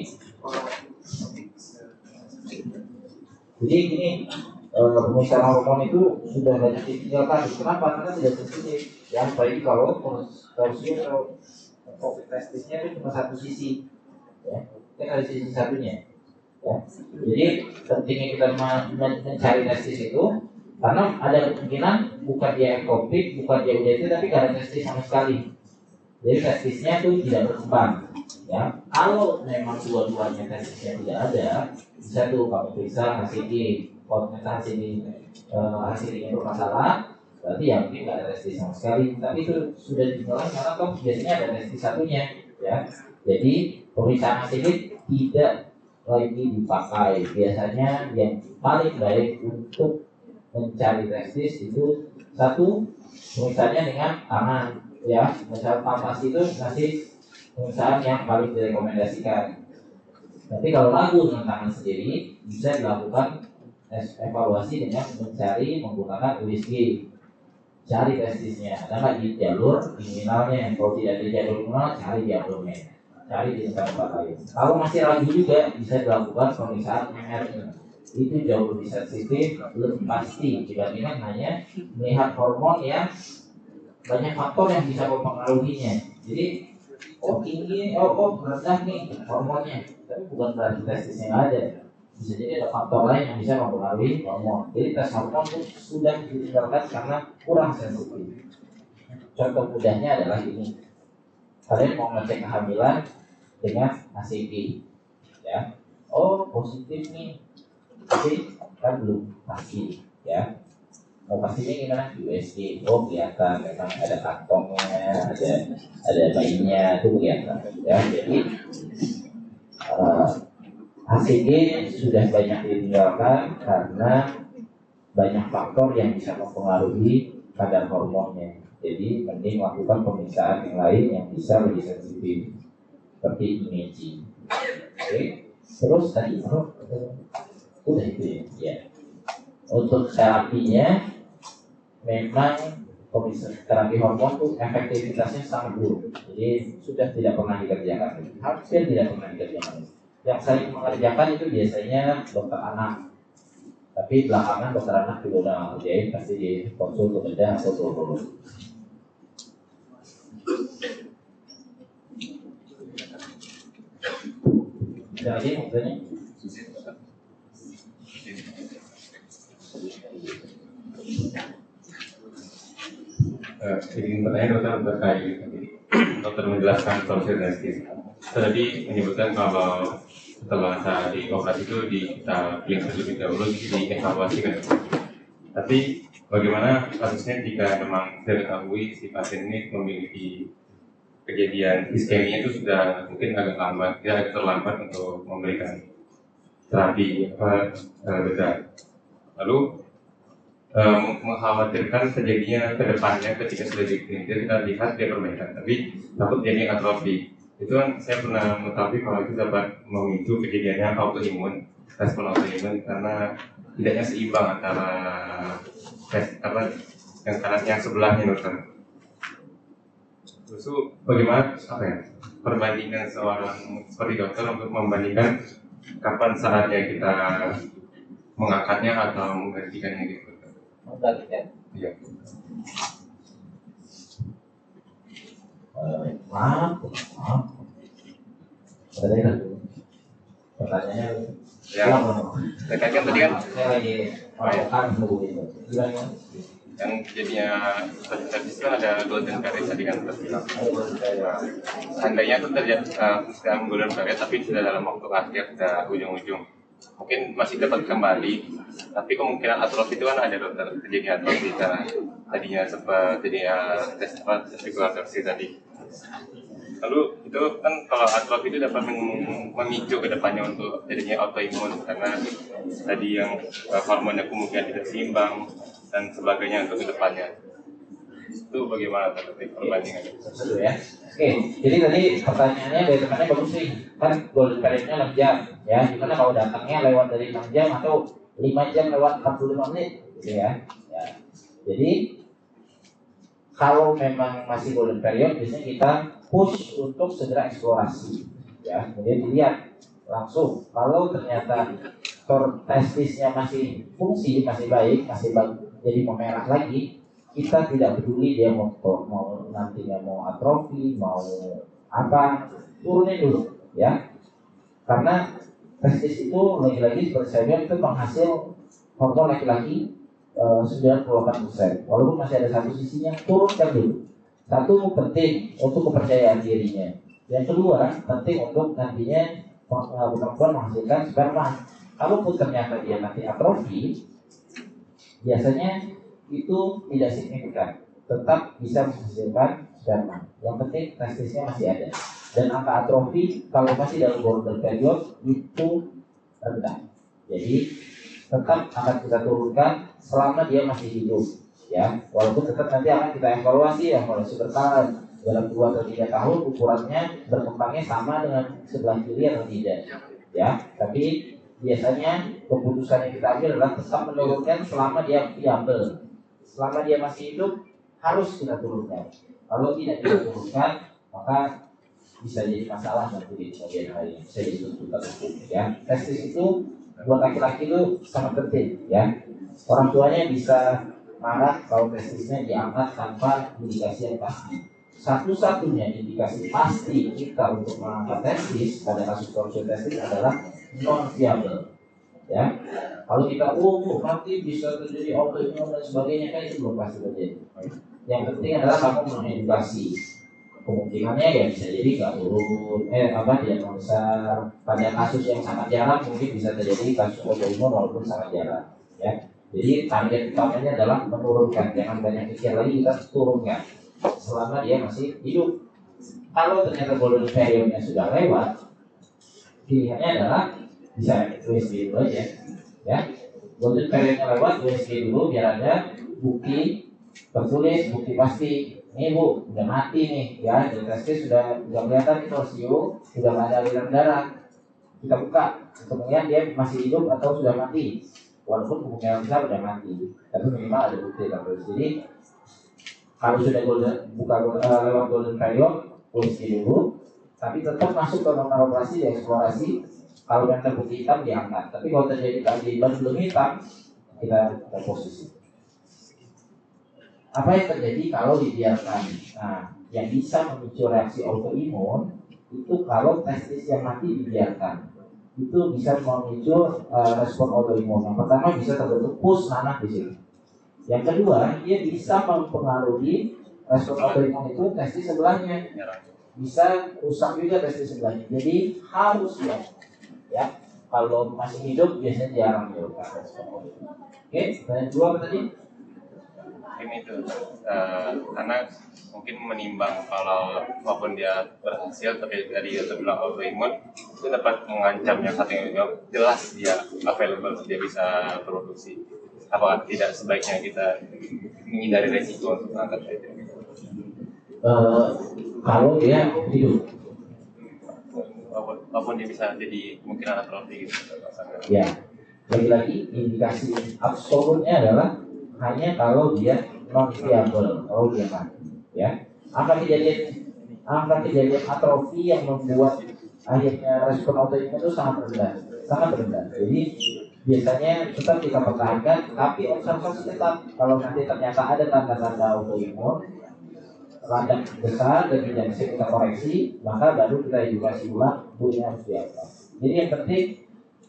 Jadi gini, pemeriksaan hormon itu sudah banyak ditinggalkan. Kenapa? Karena tidak sensitif. Ya, apalagi kalau torsium atau testisnya itu cuma satu sisi, ya, kan ada sisi satunya. Ya. Jadi pentingnya kita mencari testis itu karena ada kemungkinan bukan dia ektopik, bukan dia UDT, tapi gak ada testis sama sekali. Jadi testisnya itu tidak berkembang. Ya, kalau memang dua-duanya testisnya tidak ada, bisa tuh kamu periksa HCG. Kalau ternyata HCG-nya bermasalah, berarti ya mungkin nggak ada testis sama sekali. Tapi itu sudah ditinggalkan karena toh biasanya ada testis satunya. Ya, jadi pemeriksaan HCG tidak lagi dipakai. Biasanya yang paling baik untuk mencari testis itu satu, pemeriksaannya dengan tangan. Ya, misalnya pampas itu masih pemeriksaan yang paling direkomendasikan. Tapi kalau ragu dengan tangan sendiri, bisa dilakukan evaluasi dengan menggunakan USG. Cari testisnya, ada di jalur inguinalnya. Kalau tidak ada jalur inguinal, cari di abdomen, cari di tempat lain. Kalau masih ragu juga, bisa dilakukan pemeriksaan MRI. Itu jauh lebih sensitif, lebih pasti dibandingkan hanya melihat hormon yang banyak faktor yang bisa mempengaruhinya. Jadi tinggi, rendah nih hormonnya, tapi bukan berarti testisnya nggak ada. Bisa jadi ada faktor lain yang bisa mempengaruhi hormon. Jadi tes hormon itu sudah ditinggalkan karena kurang sensitif. Contoh mudahnya adalah ini: kalian mau ngecek kehamilan dengan HCG, ya, positif nih, tapi kan belum pasti, ya. Mau pastinya gimana? USG, kelihatan memang ada kantongnya, ada bayinya, itu kelihatan, ya. Jadi HCG sudah banyak ditinggalkan karena banyak faktor yang bisa mempengaruhi kadar hormonnya. Jadi mending lakukan pemeriksaan yang lain yang bisa lebih sensitif, seperti imaging. Oke. Terus tadi udah itu ya. Untuk terapinya, memang terapi hormon itu efektivitasnya sangat buruk. Jadi sudah tidak pernah dikerjakan, hampir tidak pernah dikerjakan. Yang sering mengerjakan itu biasanya dokter anak. Tapi belakangan dokter anak juga udah ngerjain, pasti di konsul ke bedah atau urolog. Jadi maksudnya ingin bertanya dokter terkait dokter menjelaskan torsium testis. Tadi menyebutkan kalau setelah saat di operasi itu kita clean terlebih dahulu dievaluasi kan. Tapi bagaimana kasusnya jika memang diketahui si pasien ini memiliki kejadian iskemia itu sudah mungkin agak lambat, agak terlambat untuk memberikan terapi bedah. Lalu mengkhawatirkan terjadinya ke depannya ketika sudah diklinik kita lihat dia perbaikan, tapi takut jadi atrofi. Itu kan saya pernah mengetahui kalau itu dapat memicu kejadiannya autoimun, respon autoimun karena tidaknya seimbang antara yang kanan yang sebelahnya dokter. Terus bagaimana perbandingan seorang seperti dokter untuk membandingkan kapan saatnya kita mengangkatnya atau menggantikannya gitu. Menggantikan? Iya. Maaf. Pertanyaannya ya. Terkait tadi kan saya lagi melakukan itu. Gimana? yang jadinya statis itu ada golden period tadi kan terbilang. Seandainya itu terjadi sedang golden period tapi sudah dalam waktu akhir ke ujung-ujung, mungkin masih dapat kembali, tapi kemungkinan atrofi itu kan ada dokter, terjadi atrofi karena tadinya sempat jadi tes vesicular torsi tadi. Lalu itu kan kalau atrofi itu dapat memicu ke depannya untuk jadinya autoimun karena tadi yang hormonnya kemungkinan tidak seimbang dan sebagainya untuk ke depannya. Itu bagaimana tadi perbandingannya? Betul ya. Oke, jadi tadi pertanyaannya dari temannya bagus sih. Kan golden periodnya 6 jam ya. Gimana kalau datangnya lewat dari 6 jam atau 5 jam lewat 45 menit gitu ya. Jadi kalau memang masih golden period biasanya kita push untuk segera eksplorasi ya. Kemudian dilihat langsung kalau ternyata testisnya masih fungsi, masih baik, jadi memerah lagi, kita tidak peduli dia mau nantinya mau atrofi, mau apa, turunin dulu ya. Karena testis itu lagi-lagi seperti saya bilang itu penghasil hormon laki-laki 98%. Walaupun masih ada satu sisinya, turunkan dulu. Satu penting untuk kepercayaan dirinya. Yang kedua penting untuk nantinya perempuan menghasilkan sperma. Kalaupun ternyata dia nanti atrofi, biasanya itu tidak signifikan, tetap bisa menghasilkan sperma. Yang penting testisnya masih ada. Dan angka atrofi kalau masih dalam golden period itu rendah. Jadi tetap akan kita turunkan selama dia masih hidup ya. Walaupun tetap nanti akan kita evaluasi berkala dalam 2 atau 3 tahun ukurannya berkembangnya sama dengan sebelah kiri atau tidak ya. Tapi biasanya keputusan yang kita ambil adalah tetap menurunkan selama dia viable. Selama dia masih hidup harus kita turunkan. Kalau tidak kita turunkan maka bisa jadi masalah nanti di kemudian hari. Bisa jadi tuntutan hukum ya. Testis itu buat laki-laki itu sangat penting ya. Orang tuanya bisa marah kalau testisnya diangkat tanpa indikasi yang pasti. Satu-satunya indikasi pasti kita untuk mengangkat testis pada kasus torsion testis adalah non viable ya. Kalau kita nanti bisa terjadi autoimun dan sebagainya kan itu belum pasti terjadi. Yang penting adalah kamu mengedukasi. Kemungkinannya ya bisa jadi nggak turun, tidak besar. Pada kasus yang sangat jarang mungkin bisa terjadi kasus autoimun walaupun sangat jarang ya. Jadi target utamanya adalah menurunkan, jangan banyak pikir lagi, kita turunkan selama dia masih hidup. Kalau ternyata golden periodnya sudah lewat, pilihannya adalah bisa USG dulu aja ya. Golden periodnya lewat, USG dulu biar ada bukti tertulis, bukti pasti. Ini bu, udah mati nih ya, dari testis sudah kelihatan di torsio, sudah nggak ada aliran darah. Kita buka, kemudian dia masih hidup atau sudah mati. Walaupun kemungkinan besar sudah mati, tapi minimal ada bukti tertulis. Jadi kalau sudah lewat golden period, polisi dulu, tapi tetap masuk ke nomor operasi dieksplorasi. Kalau yang terbukti hitam diangkat, tapi kalau terjadi keajaiban belum hitam, kita posisi. Apa yang terjadi kalau dibiarkan? Nah, yang bisa memicu reaksi autoimun itu kalau testis yang mati dibiarkan, itu bisa memicu respon autoimun. Yang pertama bisa terbentuk pus nanah di sini. Yang kedua, dia bisa mempengaruhi respon autoimun itu testis sebelahnya. Bisa rusak juga testis sebelahnya. Jadi harus ya. Kalau masih hidup biasanya jarang dilakukan respon autoimun. Oke, dan kedua apa tadi? Ini tuh karena mungkin menimbang kalau walaupun dia berhasil tapi dari terbilang autoimun itu dapat mengancam yang satunya jelas dia available, dia bisa produksi. Apakah tidak sebaiknya kita menghindari resiko untuk mengangkat itu? Kalau dia hidup, walaupun dia bisa jadi kemungkinan atrofi gitu. Ya, lagi-lagi indikasi absolutnya adalah hanya kalau dia non viable, kalau dia mati, ya. Angka kejadian atrofi yang membuat akhirnya respon autoimun itu sangat rendah. Jadi biasanya tetap kita pertahankan, tapi observasi tetap. Kalau nanti ternyata ada tanda-tanda autoimun radang besar dan tidak bisa kita koreksi, maka baru kita edukasi ulang, bunya harus diapa. Jadi yang penting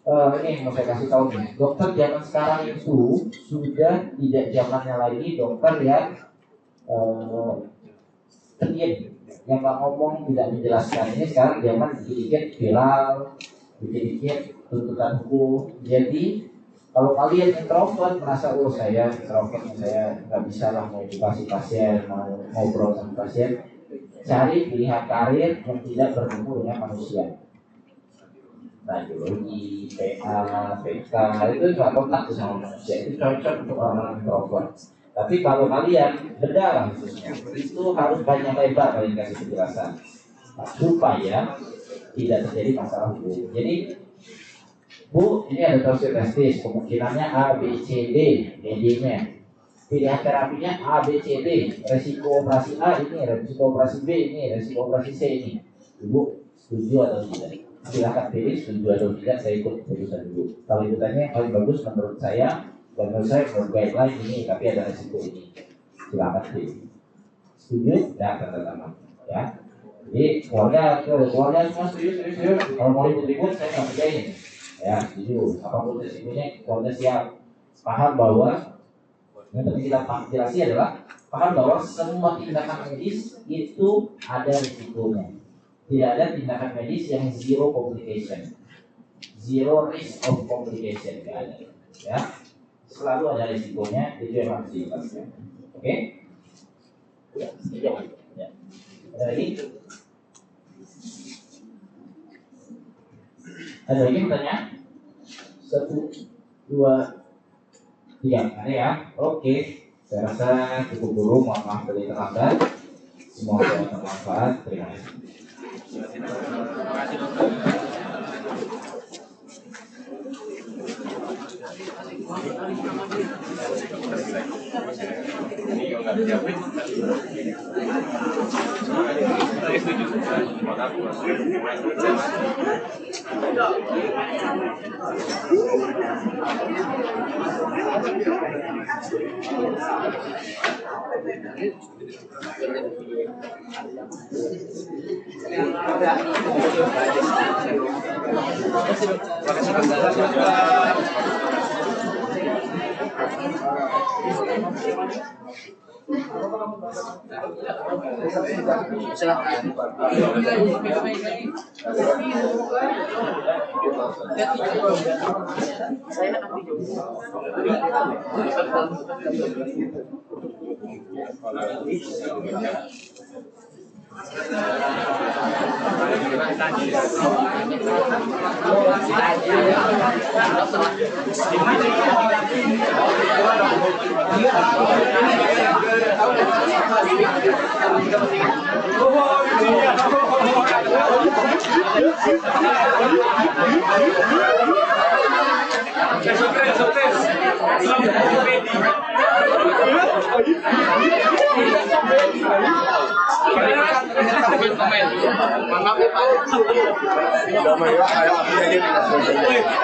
Ini mau saya kasih tahu nih, dokter zaman sekarang itu sudah tidak zamannya lagi dokter yang terdiam, yang nggak ngomong, tidak menjelaskan. Ini sekarang zaman dikit-dikit viral, dikit-dikit tuntutan hukum. Jadi kalau kalian introvert merasa saya introvert, saya nggak bisa lah mau edukasi pasien, mau ngobrol sama pasien, cari pilihan karir yang tidak bertemu dengan manusia. Radiologi, PA, PK itu nggak kontak sama manusia, itu cocok untuk orang introvert. Tapi kalau kalian beda khususnya, itu harus banyak lebar kalian kasih penjelasan supaya tidak terjadi masalah hukum. Jadi Bu, ini ada torsi testis, kemungkinannya A, B, C, D, D-nya. Pilihan terapinya A, B, C, D. Resiko operasi A ini, resiko operasi B ini, resiko operasi C ini. Ibu setuju atau tidak? Silahkan pilih setuju atau tidak, saya ikut keputusan dulu. Kalau ikutannya yang paling bagus menurut saya menurut guideline ini, tapi ada resiko ini. Silahkan pilih. Setuju? Ya, tanda-tanda. Ya. Jadi keluarga semua setuju. Kalau mau ribut-ribut saya nggak kerjain. Ya, setuju. Apapun resikonya, keluarga siap. Paham bahwa yang penting kita jelaskan adalah paham bahwa semua tindakan medis itu ada risikonya. Tidak ada tindakan medis yang zero complication, zero risk of complication, tidak ada. Ya, selalu ada risikonya, itu yang harus dijelaskan. Oke? Ya. Ada lagi? Ada lagi pertanyaan? 1, 2, 3, ada ya? Oke, saya rasa cukup dulu. Mohon maaf dari terlambat. Semoga bermanfaat. Terima kasih.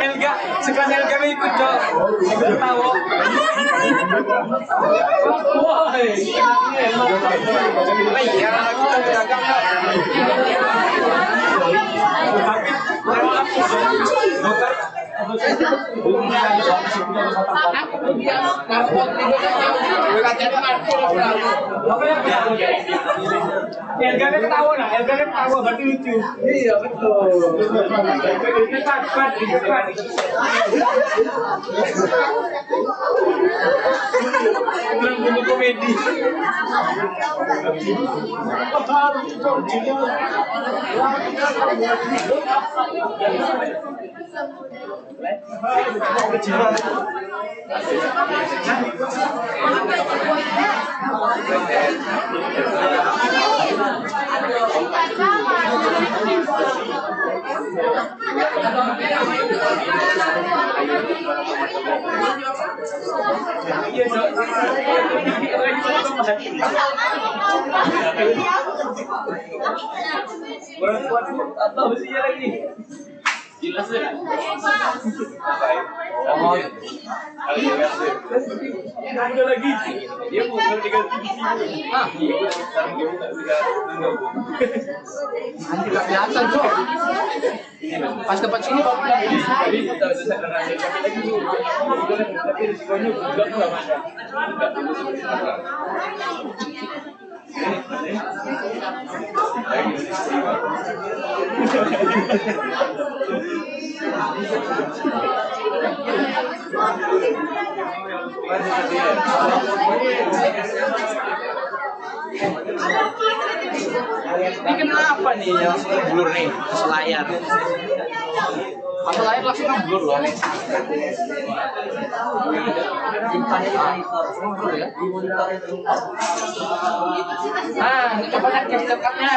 Elga, sekarang Elga may ikut Cok. Ikut tahu. Wah, Elga ketawa nah, Elga ketawa berarti lucu. Iya betul. Cepat. Bilang buku komedi. Orang kuat atau besinya lagi. Jelas ya. Udah lagi. Dia mau ganti-ganti di sini. Sekarang dia nggak bisa. Nanti nggak kelihatan, Cok. Pas dapat sini baru bilang ini jadi kita bisa terangin lagi dulu. Tapi risikonya juga nggak ada. Ini kenapa nih yang blur nih pas layar? Pas layar langsung kan blur loh. Ini coba lihat capture card-nya.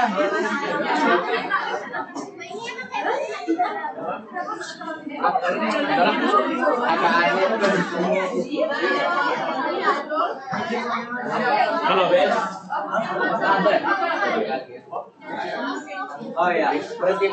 Halo, Ben. Oh ya, berhenti